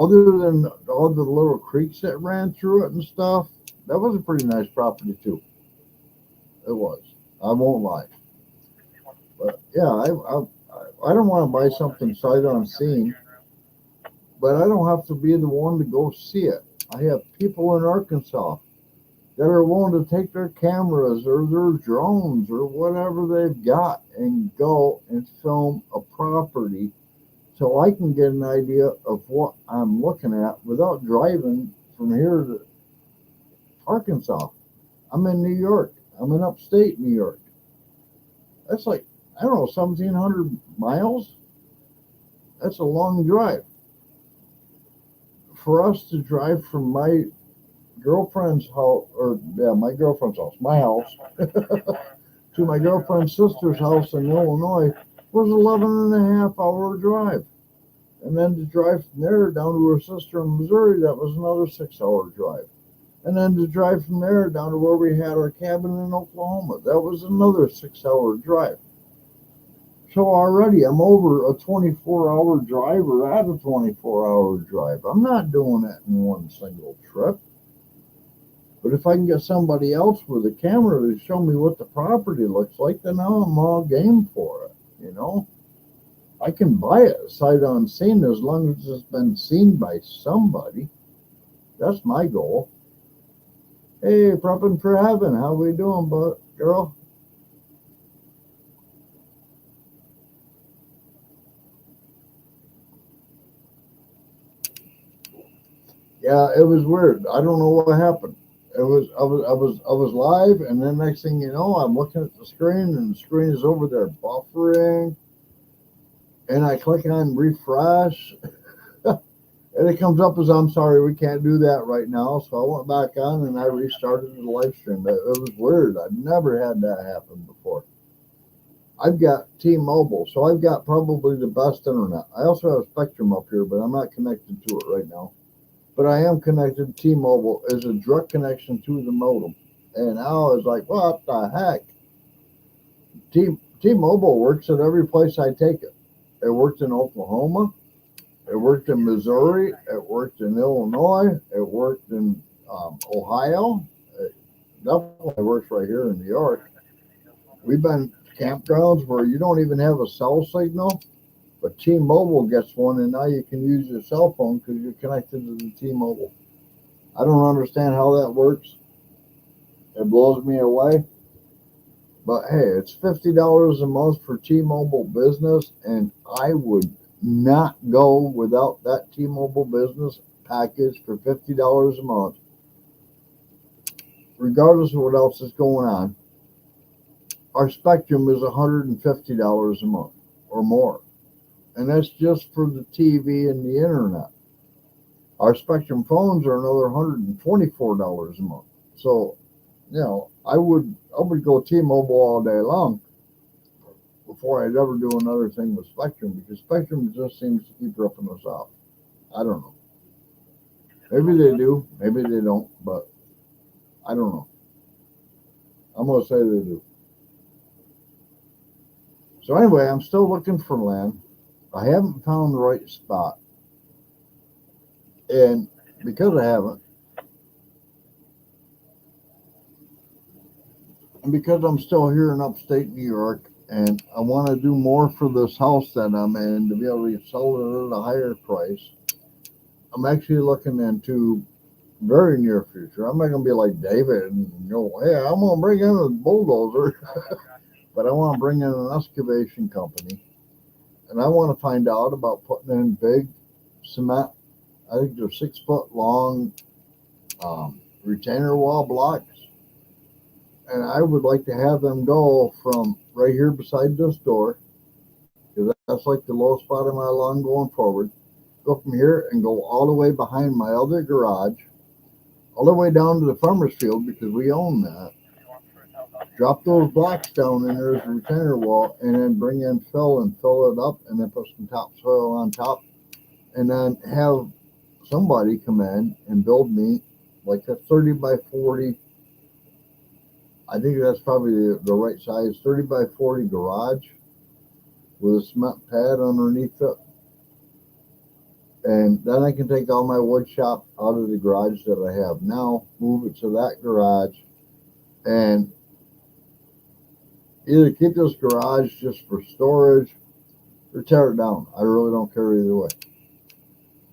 other than all the little creeks that ran through it and stuff, that was a pretty nice property too. It was. I won't lie. But yeah, I don't want to buy something sight unseen, but I don't have to be the one to go see it. I have people in Arkansas that are willing to take their cameras or their drones or whatever they've got and go and film a property so I can get an idea of what I'm looking at without driving from here to Arkansas. I'm in New York. I'm in upstate New York. That's like, I don't know, 1,700 miles? That's a long drive. For us to drive from my girlfriend's house, my girlfriend's house, my house, to my girlfriend's sister's house in Illinois was 11.5 hour drive. And then to drive from there down to her sister in Missouri, that was another 6 hour drive. And then to drive from there down to where we had our cabin in Oklahoma, that was another 6 hour drive. So already I'm over a 24 hour drive or at a 24 hour drive. I'm not doing that in one single trip. But if I can get somebody else with a camera to show me what the property looks like, then now I'm all game for it. I can buy it sight unseen as long as it's been seen by somebody. That's my goal. Hey, prepping for heaven. How we doing, girl? Yeah, it was weird. I don't know what happened. I was live, and then next thing you know, I'm looking at the screen, and the screen is over there buffering, and I click on refresh, and it comes up as I'm sorry, we can't do that right now. So I went back on and I restarted the live stream. It was weird. I've never had that happen before. I've got T-Mobile, so I've got probably the best internet. I also have Spectrum up here, but I'm not connected to it right now. But I am connected to T-Mobile as a direct connection to the modem. And I was like, what the heck? T-Mobile works at every place I take it. It worked in Oklahoma. It worked in Missouri. It worked in Illinois. It worked in Ohio. It definitely works right here in New York. We've been to campgrounds where you don't even have a cell signal, but T-Mobile gets one, and now you can use your cell phone because you're connected to the T-Mobile. I don't understand how that works. It blows me away. But hey, it's $50 a month for T-Mobile Business, and I would not go without that T-Mobile Business package for $50 a month, regardless of what else is going on. Our Spectrum is $150 a month or more, and that's just for the TV and the internet. Our Spectrum phones are another $124 a month. So, I would go T-Mobile all day long before I'd ever do another thing with Spectrum, because Spectrum just seems to keep ripping us off. I don't know. Maybe they do, maybe they don't, but I don't know. I'm going to say they do. So anyway, I'm still looking for land. I haven't found the right spot. And because I haven't, and because I'm still here in upstate New York, and I want to do more for this house that I'm in to be able to sell it at a higher price, I'm actually looking into very near future. I'm not gonna be like David and go, hey, I'm gonna bring in a bulldozer, but I want to bring in an excavation company, and I want to find out about putting in big cement. I think they're 6 foot long retainer wall blocks, and I would like to have them go from right here beside this door, because that's like the low spot of my lawn going forward. Go from here and go all the way behind my other garage, all the way down to the farmer's field because we own that. Drop those blocks down in there as a retainer wall, and then bring in fill and fill it up, and then put some topsoil on top, and then have somebody come in and build me like a 30 by 40. I think that's probably the right size, 30 by 40 garage with a cement pad underneath it. And then I can take all my wood shop out of the garage that I have now, move it to that garage, and either keep this garage just for storage or tear it down. I really don't care either way.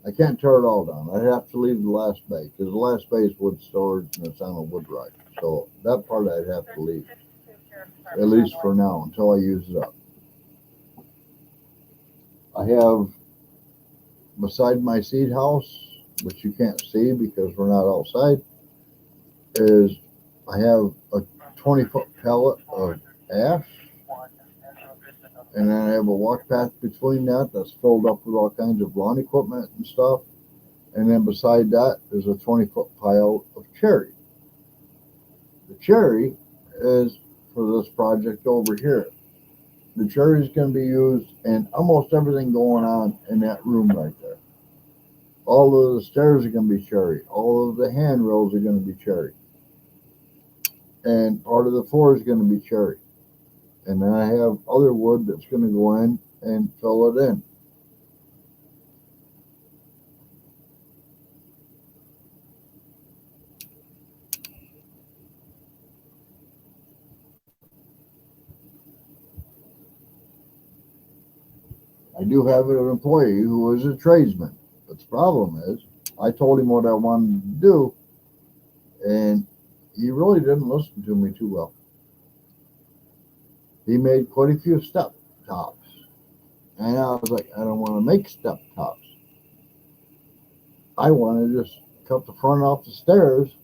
I can't tear it all down. I'd have to leave the last bay because the last bay is wood storage and it's on a wood rack. So that part I'd have to leave, at least for now, until I use it up. I have beside my seed house, which you can't see because we're not outside, is I have a 20-foot pallet of ash, and then I have a walk path between that that's filled up with all kinds of lawn equipment and stuff. And then beside that is a 20-foot pile of cherry. The cherry is for this project over here. The cherry is going to be used in almost everything going on in that room right there. All of the stairs are going to be cherry. All of the handrails are going to be cherry. And part of the floor is going to be cherry. And then I have other wood that's going to go in and fill it in. I do have an employee who is a tradesman, but the problem is I told him what I wanted to do, and he really didn't listen to me too well. He made quite a few step tops, and I was like, I don't want to make step tops. I want to just cut the front off the stairs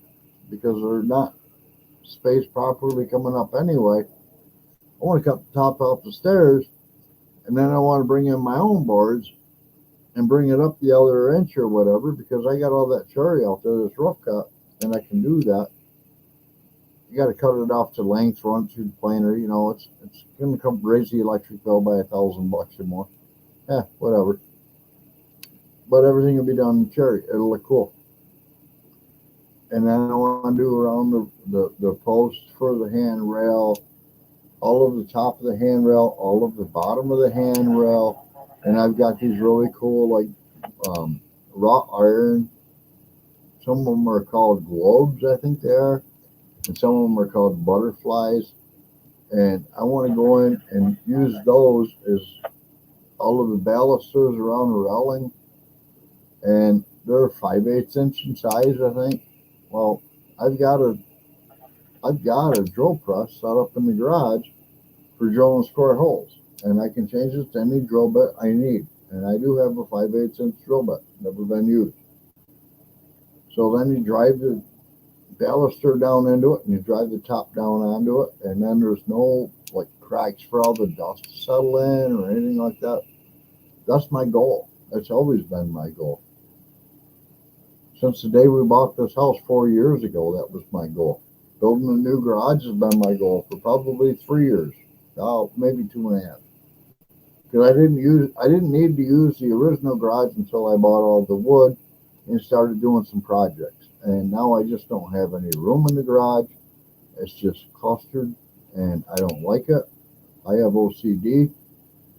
because they're not spaced properly coming up anyway. I want to cut the top off the stairs, and then I want to bring in my own boards and bring it up the other inch or whatever because I got all that cherry out there that's rough cut, and I can do that. You got to cut it off to length, run through the planer. You know, it's going to come raise the electric bill by $1,000 or more. Yeah, whatever. But everything will be done in cherry. It'll look cool. And then I want to do around the post for the handrail, all of the top of the handrail, all of the bottom of the handrail. And I've got these really cool, like, wrought iron. Some of them are called globes, I think they are. And some of them are called butterflies. And I want to go in and use those as all of the balusters around the railing. And they're 5/8 inch in size, I think. Well, I've got a drill press set up in the garage for drilling square holes, and I can change it to any drill bit I need. And I do have a 5/8 inch drill bit, never been used. So then you drive the baluster down into it, and you drive the top down onto it, and then there's no like cracks for all the dust to settle in or anything like that. That's my goal. That's always been my goal. Since the day we bought this house 4 years ago, that was my goal. Building a new garage has been my goal for probably 3 years. Oh, maybe 2.5. Because I didn't need to use the original garage until I bought all the wood and started doing some projects. And now I just don't have any room in the garage. It's just clustered, and I don't like it. I have OCD,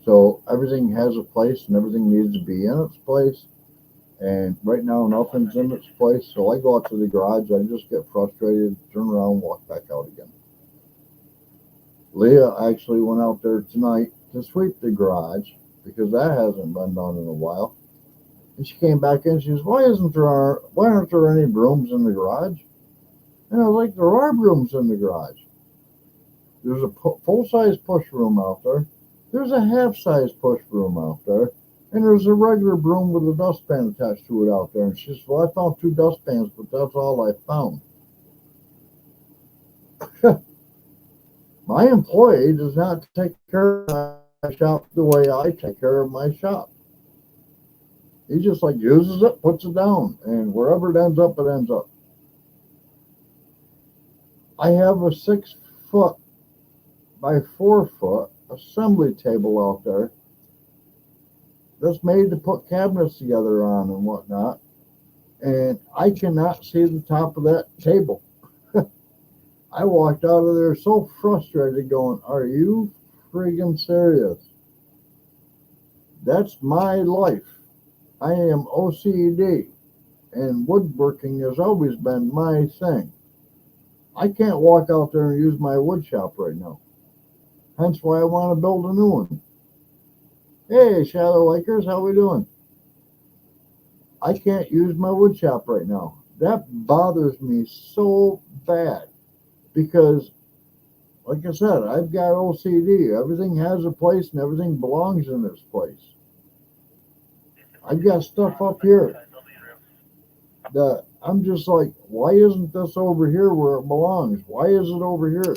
so everything has a place, and everything needs to be in its place. And right now, nothing's in its place. So I go out to the garage. I just get frustrated, turn around, walk back out again. Leah actually went out there tonight to sweep the garage because that hasn't been done in a while. And she came back in. She says, why aren't there any brooms in the garage? And I was like, there are brooms in the garage. There's a full-size push broom out there. There's a half-size push broom out there. And there's a regular broom with a dustpan attached to it out there. And she says, well, I found 2 dustpans, but that's all I found. My employee does not take care of my shop the way I take care of my shop. He just like uses it, puts it down, and wherever it ends up, it ends up. I have a 6-foot by 4-foot assembly table out there that's made to put cabinets together on and whatnot, and I cannot see the top of that table. I walked out of there so frustrated going, are you friggin' serious? That's my life. I am OCD, and woodworking has always been my thing. I can't walk out there and use my wood shop right now. Hence why I want to build a new one. Hey, Shadow Lakers, how we doing? I can't use my wood shop right now. That bothers me so bad because, like I said, I've got OCD. Everything has a place and everything belongs in its place. I've got stuff up here that I'm just like, why isn't this over here where it belongs? Why is it over here?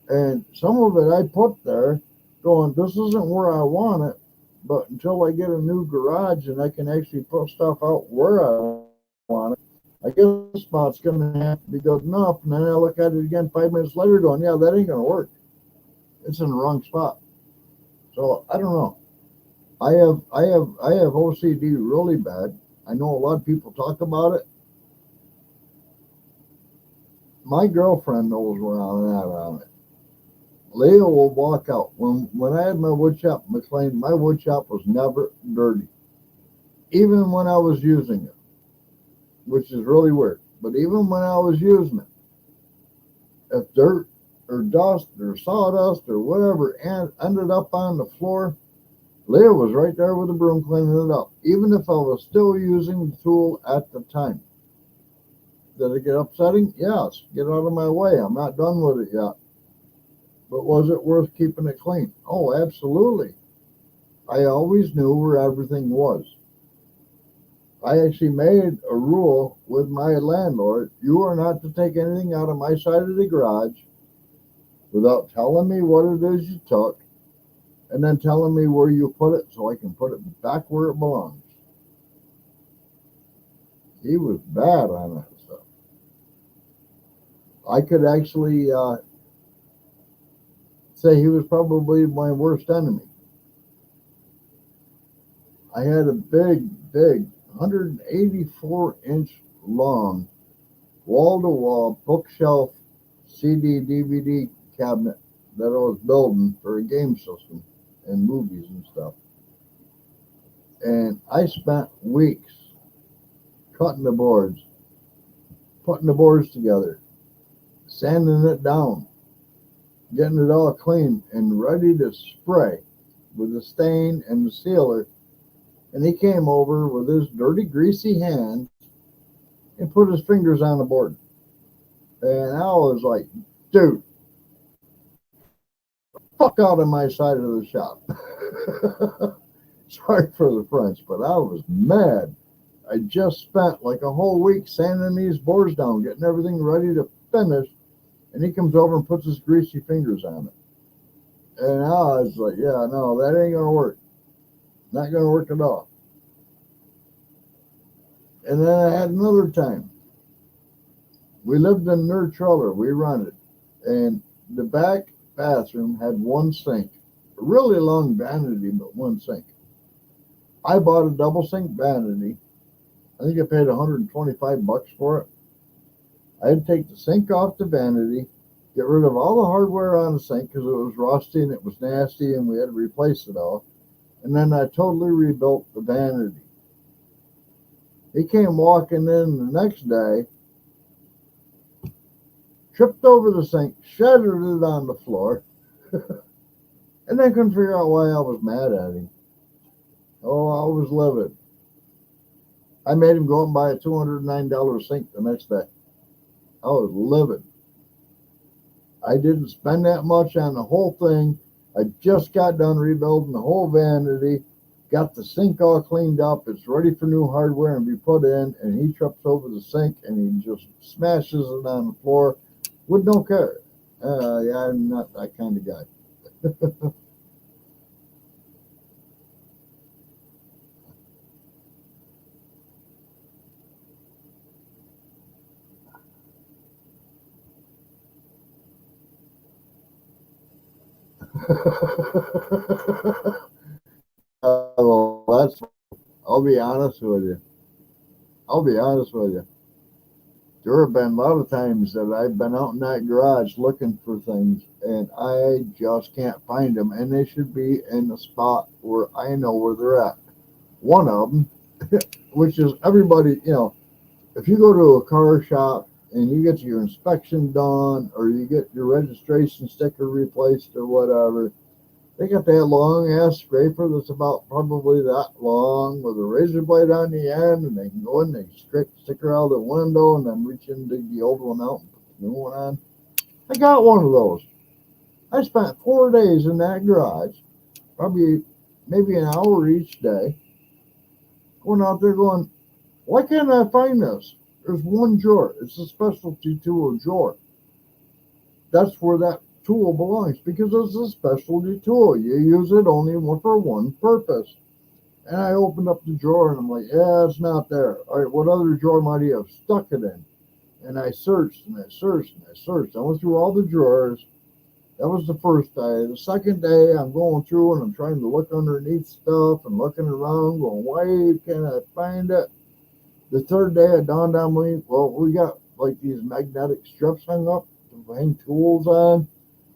And some of it I put there going, this isn't where I want it, but until I get a new garage and I can actually put stuff out where I want it, I guess this spot's going to have to be good enough. And then I look at it again 5 minutes later going, yeah, that ain't going to work. It's in the wrong spot. So I don't know. I have OCD really bad. I know a lot of people talk about it. My girlfriend knows where I'm at on it. Leah will walk out. When I had my wood shop in McLean, my wood shop was never dirty. Even when I was using it, which is really weird. But even when I was using it, if dirt or dust or sawdust or whatever ended up on the floor, Leah was right there with a broom cleaning it up, even if I was still using the tool at the time. Did it get upsetting? Yes. Get out of my way. I'm not done with it yet. But was it worth keeping it clean? Oh, absolutely. I always knew where everything was. I actually made a rule with my landlord. You are not to take anything out of my side of the garage without telling me what it is you took and then telling me where you put it so I can put it back where it belongs. He was bad on that stuff. I could actually say he was probably my worst enemy. I had a big 184-inch long wall-to-wall bookshelf CD DVD cabinet that I was building for a game system and movies and stuff. And I spent weeks cutting the boards, putting the boards together, sanding it down, getting it all clean and ready to spray with the stain and the sealer. And he came over with his dirty, greasy hands and put his fingers on the board. And I was like, dude, fuck out of my side of the shop. Sorry for the French, but I was mad. I just spent like a whole week sanding these boards down, getting everything ready to finish. And he comes over and puts his greasy fingers on it. And I was like, yeah, no, that ain't going to work. Not going to work at all. And then I had another time. We lived in their trailer. We rented. And the back bathroom had one sink. A really long vanity, but one sink. I bought a double sink vanity. I think I paid $125 for it. I had to take the sink off the vanity, get rid of all the hardware on the sink because it was rusty and it was nasty and we had to replace it all. And then I totally rebuilt the vanity. He came walking in the next day, tripped over the sink, shattered it on the floor, and then couldn't figure out why I was mad at him. Oh, I was livid. I made him go out and buy a $209 sink the next day. I was livid. I didn't spend that much on the whole thing. I just got done rebuilding the whole vanity, got the sink all cleaned up. It's ready for new hardware and be put in. And he trips over the sink and he just smashes it on the floor with no care. Yeah, I'm not that kind of guy. Well, that's. I'll be honest with you. I'll be honest with you. There have been a lot of times that I've been out in that garage looking for things and I just can't find them, and they should be in the spot where I know where they're at. One of them, which is everybody, if you go to a car shop and you get your inspection done or you get your registration sticker replaced or whatever, they got that long ass scraper that's about probably that long with a razor blade on the end, and they can go in, they scrape the sticker out of the window, and then reach in and dig the old one out and put the new one on. I got one of those. I spent 4 days in that garage, probably maybe an hour each day, going out there going, why can't I find this? There's one drawer. It's a specialty tool drawer. That's where that tool belongs because it's a specialty tool. You use it only for one purpose. And I opened up the drawer and I'm like, yeah, it's not there. All right, what other drawer might he have stuck it in? And I searched and I searched and I searched. I went through all the drawers. That was the first day. The second day, I'm going through and I'm trying to look underneath stuff and looking around, going, why can't I find it? The third day, it dawned on me, well, we got like these magnetic strips hung up to hang tools on.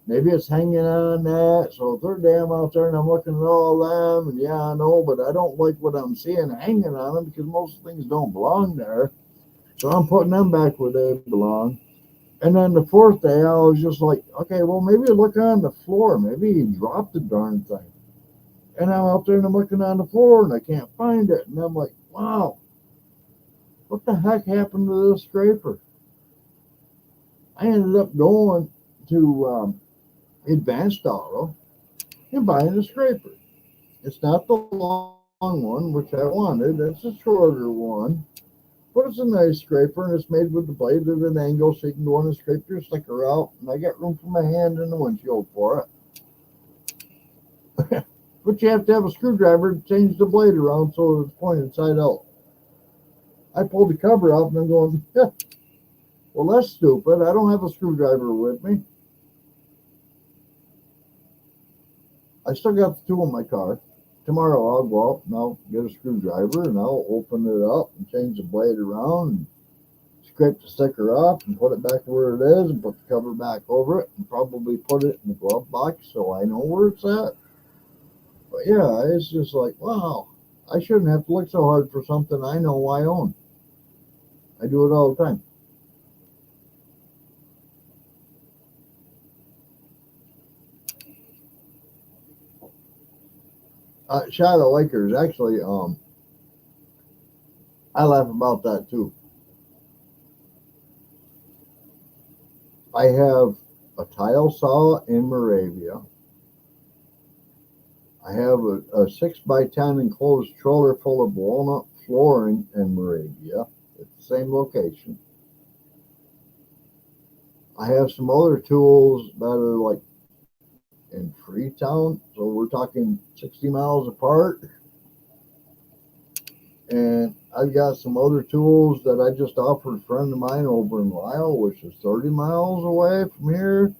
Maybe it's hanging on that. So third day I'm out there and I'm looking at all them, and yeah, I know, but I don't like what I'm seeing hanging on them because most things don't belong there. So I'm putting them back where they belong. And then the fourth day I was just like, okay, well maybe look on the floor. Maybe he dropped the darn thing. And I'm out there and I'm looking on the floor and I can't find it. And I'm like, wow, what the heck happened to this scraper? I ended up going to Advanced Auto and buying a scraper. It's not the long one, which I wanted. It's a shorter one, but it's a nice scraper, and it's made with the blade at an angle so you can go in and scrape your sticker out. And I got room for my hand in the windshield for it. But you have to have a screwdriver to change the blade around so it's pointed side out. I pulled the cover out and I'm going, yeah, well, that's stupid. I don't have a screwdriver with me. I still got the tool in my car. Tomorrow I'll go out and I'll get a screwdriver and I'll open it up and change the blade around and scrape the sticker off and put it back where it is and put the cover back over it and probably put it in the glove box so I know where it's at. But yeah, it's just like, wow, I shouldn't have to look so hard for something I know I own. I do it all the time. Shadow Lakers, actually, I laugh about that too. I have a tile saw in Moravia. I have a 6x10 enclosed trailer full of walnut flooring in Moravia at the same location. I have some other tools that are like in Freetown, so we're talking 60 miles apart. And I've got some other tools that I just offered a friend of mine over in Lyle, which is 30 miles away from here.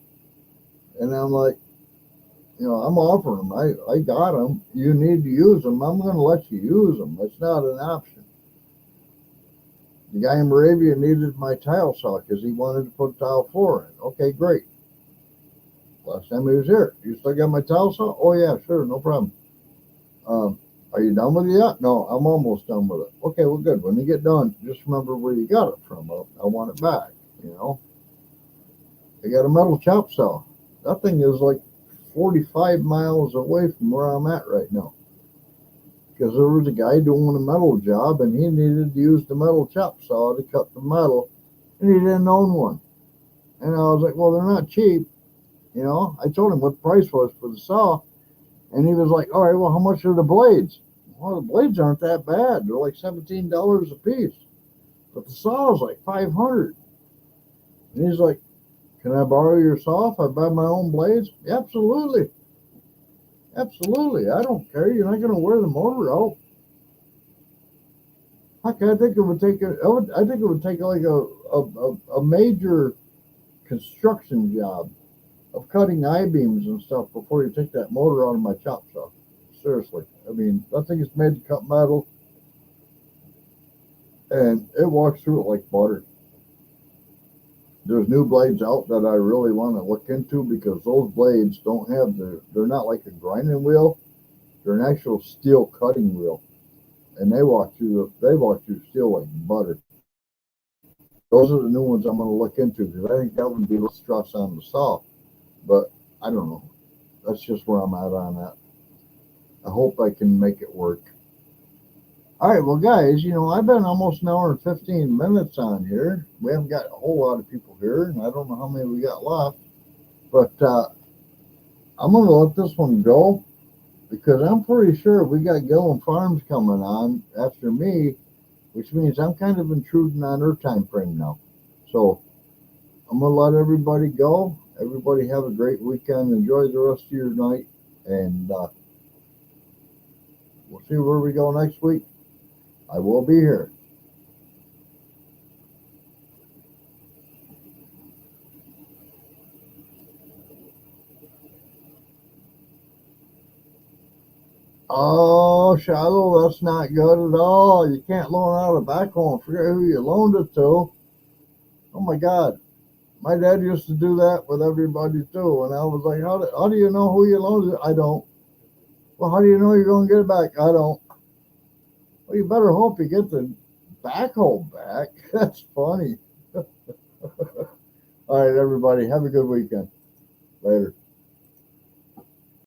And I'm like, I'm offering them. I got them. You need to use them. I'm going to let you use them. It's not an option. The guy in Moravia needed my tile saw because he wanted to put tile floor in. Okay, great. Last time he was here, you still got my tile saw? Oh yeah, sure, no problem. Are you done with it yet? No, I'm almost done with it. Okay, well good. When you get done, just remember where you got it from. I want it back. I got a metal chop saw. That thing is like 45 miles away from where I'm at right now. because there was a guy doing a metal job and he needed to use the metal chop saw to cut the metal, and he didn't own one. And I was like, well, they're not cheap. I told him what the price was for the saw, and he was like, all right, well, how much are the blades? Well, the blades aren't that bad. They're like $17 a piece. But the saw is like $500. And he's like, can I borrow your saw if I buy my own blades? Absolutely. Absolutely. I don't care. You're not going to wear the motor out. Heck, I think it would take like a major construction job of cutting I-beams and stuff before you take that motor out of my chop saw. Seriously. I mean, that thing is made to cut metal, and it walks through it like butter. There's new blades out that I really want to look into because those blades they're not like a grinding wheel. They're an actual steel cutting wheel, and they walk through steel like butter. Those are the new ones I'm going to look into because I think that would be less stress on the saw. But I don't know. That's just where I'm at on that. I hope I can make it work. All right, well, guys, I've been almost an hour and 15 minutes on here. We haven't got a whole lot of people here, and I don't know how many we got left. But I'm going to let this one go because I'm pretty sure we got Gillum Farms coming on after me, which means I'm kind of intruding on her time frame now. So I'm going to let everybody go. Everybody have a great weekend. Enjoy the rest of your night, and we'll see where we go next week. I will be here. Oh, Shiloh, that's not good at all. You can't loan out a backhoe and forget who you loaned it to. Oh my God. My dad used to do that with everybody too. And I was like, how do you know who you loaned it? I don't. Well, how do you know you're going to get it back? I don't. Well, you better hope you get the backhoe back. That's funny. All right, everybody. Have a good weekend. Later.